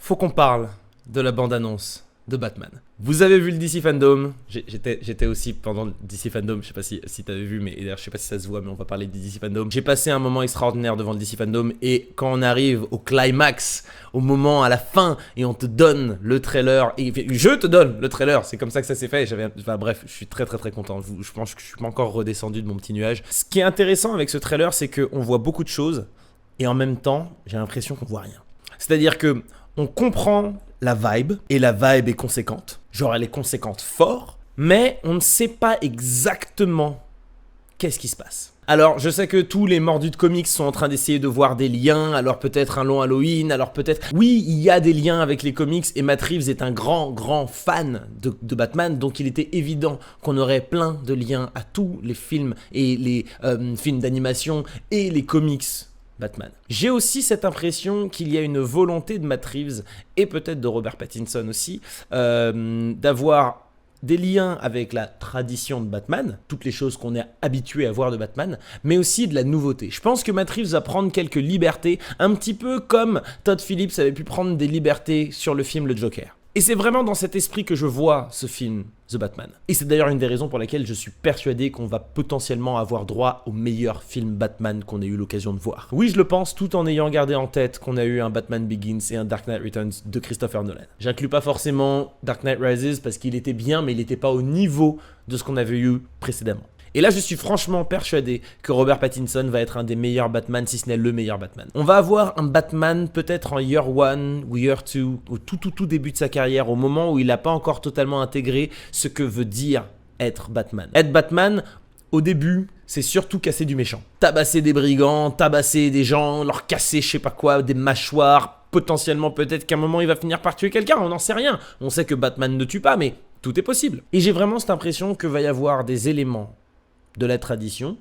faut qu'on parle de la bande-annonce de Batman. Vous avez vu le DC Fandom, j'étais aussi pendant le DC Fandom, je sais pas si t'avais vu, mais d'ailleurs je sais pas si ça se voit, mais on va parler du DC Fandom. J'ai passé un moment extraordinaire devant le DC Fandom, et quand on arrive au climax, au moment à la fin, et on te donne le trailer, et je te donne le trailer, c'est comme ça que ça s'est fait, bref, je suis très content, je pense que je suis pas encore redescendu de mon petit nuage. Ce qui est intéressant avec ce trailer, c'est qu'on voit beaucoup de choses, et en même temps, j'ai l'impression qu'on voit rien. C'est-à-dire que on comprend la vibe, et la vibe est conséquente. Genre, elle est conséquente fort, mais on ne sait pas exactement qu'est-ce qui se passe. Alors, je sais que tous les mordus de comics sont en train d'essayer de voir des liens, alors peut-être un long Halloween, alors peut-être... Oui, il y a des liens avec les comics, et Matt Reeves est un grand fan de Batman, donc il était évident qu'on aurait plein de liens à tous les films, et les films d'animation, et les comics Batman. J'ai aussi cette impression qu'il y a une volonté de Matt Reeves, et peut-être de Robert Pattinson aussi, d'avoir des liens avec la tradition de Batman, toutes les choses qu'on est habitué à voir de Batman, mais aussi de la nouveauté. Je pense que Matt Reeves va prendre quelques libertés, un petit peu comme Todd Phillips avait pu prendre des libertés sur le film Le Joker. Et c'est vraiment dans cet esprit que je vois ce film, The Batman. Et c'est d'ailleurs une des raisons pour lesquelles je suis persuadé qu'on va potentiellement avoir droit au meilleur film Batman qu'on ait eu l'occasion de voir. Oui, je le pense, tout en ayant gardé en tête qu'on a eu un Batman Begins et un Dark Knight Returns de Christopher Nolan. J'inclus pas forcément Dark Knight Rises parce qu'il était bien, mais il n'était pas au niveau de ce qu'on avait eu précédemment. Et là, je suis franchement persuadé que Robert Pattinson va être un des meilleurs Batman, si ce n'est le meilleur Batman. On va avoir un Batman peut-être en year 1 ou year 2, au tout début de sa carrière, au moment où il n'a pas encore totalement intégré ce que veut dire être Batman. Être Batman, au début, c'est surtout casser du méchant. Tabasser des brigands, tabasser des gens, leur casser je sais pas quoi, des mâchoires. Potentiellement, peut-être qu'à un moment, il va finir par tuer quelqu'un, on n'en sait rien. On sait que Batman ne tue pas, mais tout est possible. Et j'ai vraiment cette impression que va y avoir des éléments de la tradition.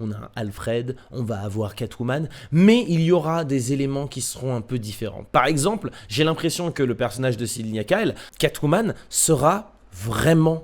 On a Alfred, on va avoir Catwoman, mais il y aura des éléments qui seront un peu différents. Par exemple, j'ai l'impression que le personnage de Selina Kyle, Catwoman, sera vraiment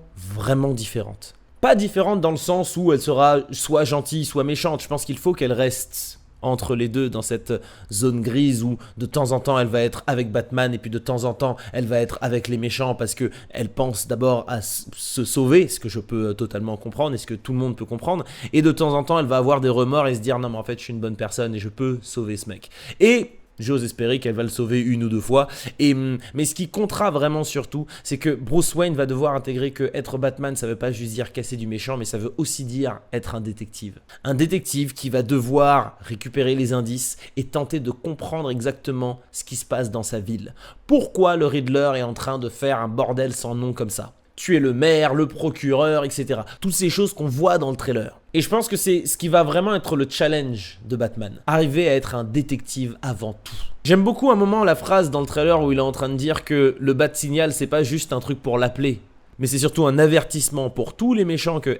différente. Pas différente dans le sens où elle sera soit gentille, soit méchante. Je pense qu'il faut qu'elle reste entre les deux dans cette zone grise où de temps en temps elle va être avec Batman et puis de temps en temps elle va être avec les méchants parce que elle pense d'abord à se sauver, ce que je peux totalement comprendre et ce que tout le monde peut comprendre, et de temps en temps elle va avoir des remords et se dire non mais en fait je suis une bonne personne et je peux sauver ce mec. Et j'ose espérer qu'elle va le sauver une ou deux fois. Mais ce qui comptera vraiment surtout, c'est que Bruce Wayne va devoir intégrer que être Batman, ça veut pas juste dire casser du méchant, mais ça veut aussi dire être un détective. Un détective qui va devoir récupérer les indices et tenter de comprendre exactement ce qui se passe dans sa ville. Pourquoi le Riddler est en train de faire un bordel sans nom comme ça ? Tuer le maire, le procureur, etc. Toutes ces choses qu'on voit dans le trailer. Et je pense que c'est ce qui va vraiment être le challenge de Batman. Arriver à être un détective avant tout. J'aime beaucoup un moment la phrase dans le trailer où il est en train de dire que le bat signal, c'est pas juste un truc pour l'appeler, mais c'est surtout un avertissement pour tous les méchants que,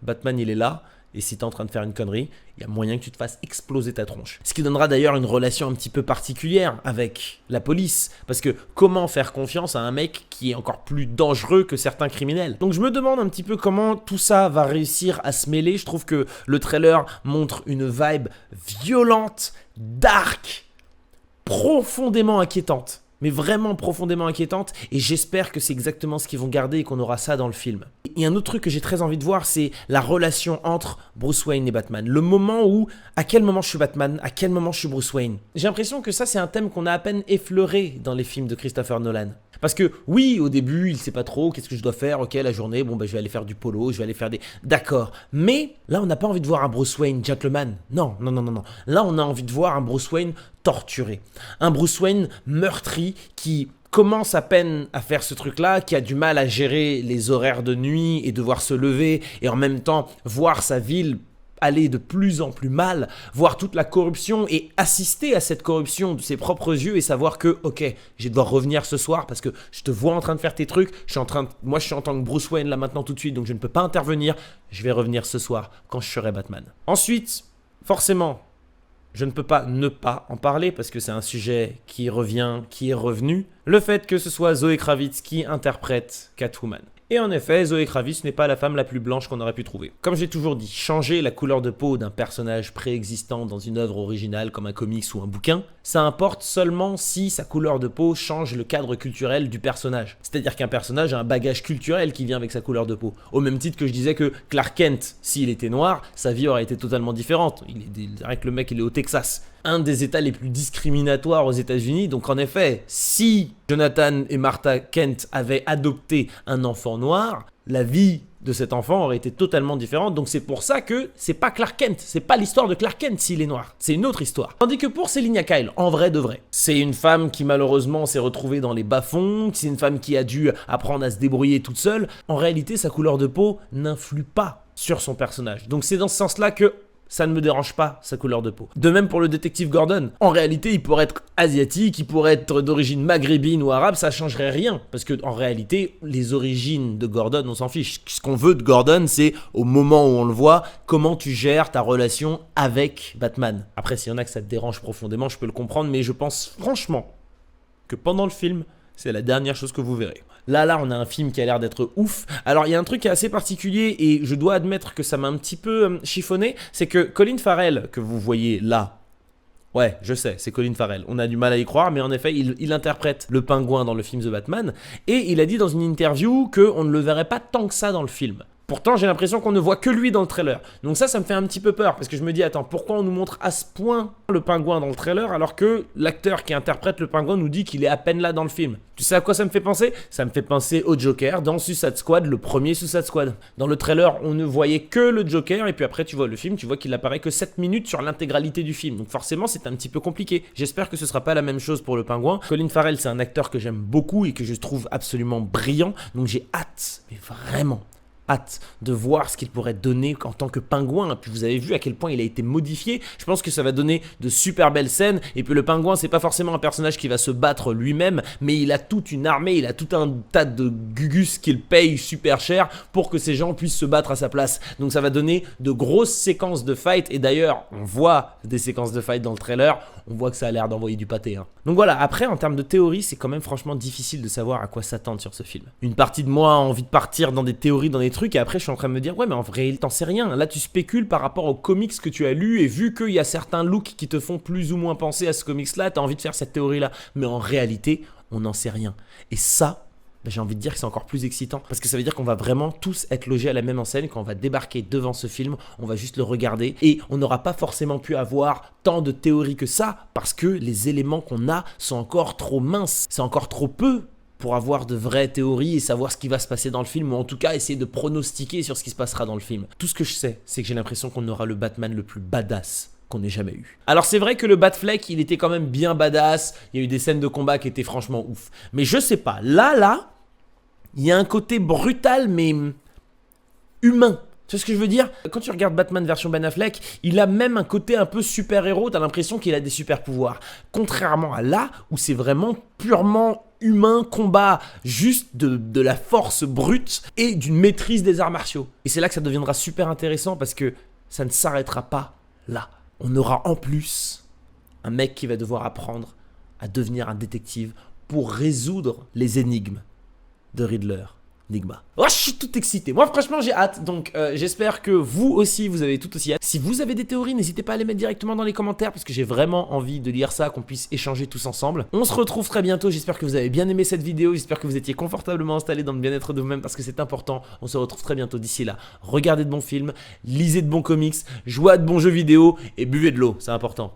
Batman il est là, et si t'es en train de faire une connerie, il y a moyen que tu te fasses exploser ta tronche. Ce qui donnera d'ailleurs une relation un petit peu particulière avec la police. Parce que comment faire confiance à un mec qui est encore plus dangereux que certains criminels? Donc je me demande un petit peu comment tout ça va réussir à se mêler. Je trouve que le trailer montre une vibe violente, dark, profondément inquiétante. Mais vraiment profondément inquiétante, et j'espère que c'est exactement ce qu'ils vont garder et qu'on aura ça dans le film. Et un autre truc que j'ai très envie de voir, c'est la relation entre Bruce Wayne et Batman. Le moment où, à quel moment je suis Batman, à quel moment je suis Bruce Wayne. J'ai l'impression que ça c'est un thème qu'on a à peine effleuré dans les films de Christopher Nolan. Parce que oui, au début, il sait pas trop, qu'est-ce que je dois faire, ok, la journée, je vais aller faire du polo, je vais aller faire des... D'accord, mais là on n'a pas envie de voir un Bruce Wayne gentleman, non. Là on a envie de voir un Bruce Wayne torturé, un Bruce Wayne meurtri qui commence à peine à faire ce truc-là, qui a du mal à gérer les horaires de nuit et devoir se lever et en même temps voir sa ville aller de plus en plus mal, voir toute la corruption et assister à cette corruption de ses propres yeux et savoir que, ok, je vais devoir revenir ce soir parce que je te vois en train de faire tes trucs, moi je suis en tant que Bruce Wayne là maintenant tout de suite, donc je ne peux pas intervenir, je vais revenir ce soir quand je serai Batman. Ensuite, forcément, je ne peux pas ne pas en parler parce que c'est un sujet qui revient, qui est revenu, le fait que ce soit Zoé Kravitz qui interprète Catwoman. Et en effet, Zoé Kravitz n'est pas la femme la plus blanche qu'on aurait pu trouver. Comme j'ai toujours dit, changer la couleur de peau d'un personnage préexistant dans une œuvre originale comme un comics ou un bouquin, ça importe seulement si sa couleur de peau change le cadre culturel du personnage. C'est-à-dire qu'un personnage a un bagage culturel qui vient avec sa couleur de peau. Au même titre que je disais que Clark Kent, s'il était noir, sa vie aurait été totalement différente. Il dirait que le mec il est au Texas, un des états les plus discriminatoires aux États-Unis. Donc en effet, si Jonathan et Martha Kent avaient adopté un enfant noir, la vie de cet enfant aurait été totalement différente. Donc c'est pour ça que c'est pas Clark Kent, c'est pas l'histoire de Clark Kent s'il est noir, c'est une autre histoire. Tandis que pour Selina Kyle, en vrai de vrai, c'est une femme qui malheureusement s'est retrouvée dans les bas-fonds, c'est une femme qui a dû apprendre à se débrouiller toute seule. En réalité, sa couleur de peau n'influe pas sur son personnage. Donc c'est dans ce sens-là que ça ne me dérange pas, sa couleur de peau. De même pour le détective Gordon. En réalité, il pourrait être asiatique, il pourrait être d'origine maghrébine ou arabe, ça changerait rien. Parce que en réalité, les origines de Gordon, on s'en fiche. Ce qu'on veut de Gordon, c'est au moment où on le voit, comment tu gères ta relation avec Batman. Après, s'il y en a que ça te dérange profondément, je peux le comprendre, mais je pense franchement que pendant le film, c'est la dernière chose que vous verrez. Là, on a un film qui a l'air d'être ouf. Alors, il y a un truc qui est assez particulier et je dois admettre que ça m'a un petit peu chiffonné. C'est que Colin Farrell, que vous voyez là, ouais, je sais, c'est Colin Farrell. On a du mal à y croire, mais en effet, il interprète le pingouin dans le film The Batman. Et il a dit dans une interview qu'on ne le verrait pas tant que ça dans le film. Pourtant, j'ai l'impression qu'on ne voit que lui dans le trailer. Donc ça me fait un petit peu peur, parce que je me dis, attends, pourquoi on nous montre à ce point le pingouin dans le trailer, alors que l'acteur qui interprète le pingouin nous dit qu'il est à peine là dans le film? Tu sais à quoi ça me fait penser? Ça me fait penser au Joker dans Suicide Squad, le premier Suicide Squad. Dans le trailer, on ne voyait que le Joker, et puis après, tu vois le film, tu vois qu'il apparaît que 7 minutes sur l'intégralité du film. Donc forcément, c'est un petit peu compliqué. J'espère que ce sera pas la même chose pour le pingouin. Colin Farrell, c'est un acteur que j'aime beaucoup et que je trouve absolument brillant, donc j'ai hâte, mais vraiment hâte de voir ce qu'il pourrait donner en tant que pingouin. Puis vous avez vu à quel point il a été modifié. Je pense que ça va donner de super belles scènes. Et puis le pingouin, c'est pas forcément un personnage qui va se battre lui-même, mais il a toute une armée, il a tout un tas de gugus qu'il paye super cher pour que ces gens puissent se battre à sa place. Donc ça va donner de grosses séquences de fight. Et d'ailleurs, on voit des séquences de fight dans le trailer. On voit que ça a l'air d'envoyer du pâté. Donc voilà, après, en termes de théorie, c'est quand même franchement difficile de savoir à quoi s'attendre sur ce film. Une partie de moi a envie de partir dans des théories, dans des trucs, et après je suis en train de me dire, ouais mais en vrai, t'en sais rien. Là tu spécules par rapport aux comics que tu as lus, et vu qu'il y a certains looks qui te font plus ou moins penser à ce comics-là, t'as envie de faire cette théorie-là. Mais en réalité, on n'en sait rien. Et ça, j'ai envie de dire que c'est encore plus excitant, parce que ça veut dire qu'on va vraiment tous être logés à la même enseigne. Quand on va débarquer devant ce film, on va juste le regarder et on n'aura pas forcément pu avoir tant de théories que ça, parce que les éléments qu'on a sont encore trop minces, c'est encore trop peu pour avoir de vraies théories et savoir ce qui va se passer dans le film, ou en tout cas essayer de pronostiquer sur ce qui se passera dans le film. Tout ce que je sais, c'est que j'ai l'impression qu'on aura le Batman le plus badass qu'on ait jamais eu. Alors c'est vrai que le Batfleck, il était quand même bien badass, il y a eu des scènes de combat qui étaient franchement ouf. Mais je sais pas, là, il y a un côté brutal mais humain. Tu vois ce que je veux dire? Quand tu regardes Batman version Ben Affleck, il a même un côté un peu super-héros, t'as l'impression qu'il a des super-pouvoirs. Contrairement à là, où c'est vraiment purement humain, combat, juste de la force brute et d'une maîtrise des arts martiaux. Et c'est là que ça deviendra super intéressant, parce que ça ne s'arrêtera pas là. On aura en plus un mec qui va devoir apprendre à devenir un détective pour résoudre les énigmes de Riddler. Enigma. Oh, je suis tout excité. Moi, franchement, j'ai hâte. Donc, j'espère que vous aussi, vous avez tout aussi hâte. Si vous avez des théories, n'hésitez pas à les mettre directement dans les commentaires, parce que j'ai vraiment envie de lire ça, qu'on puisse échanger tous ensemble. On se retrouve très bientôt. J'espère que vous avez bien aimé cette vidéo. J'espère que vous étiez confortablement installés dans le bien-être de vous-même, parce que c'est important. On se retrouve très bientôt. D'ici là, regardez de bons films, lisez de bons comics, jouez à de bons jeux vidéo et buvez de l'eau. C'est important.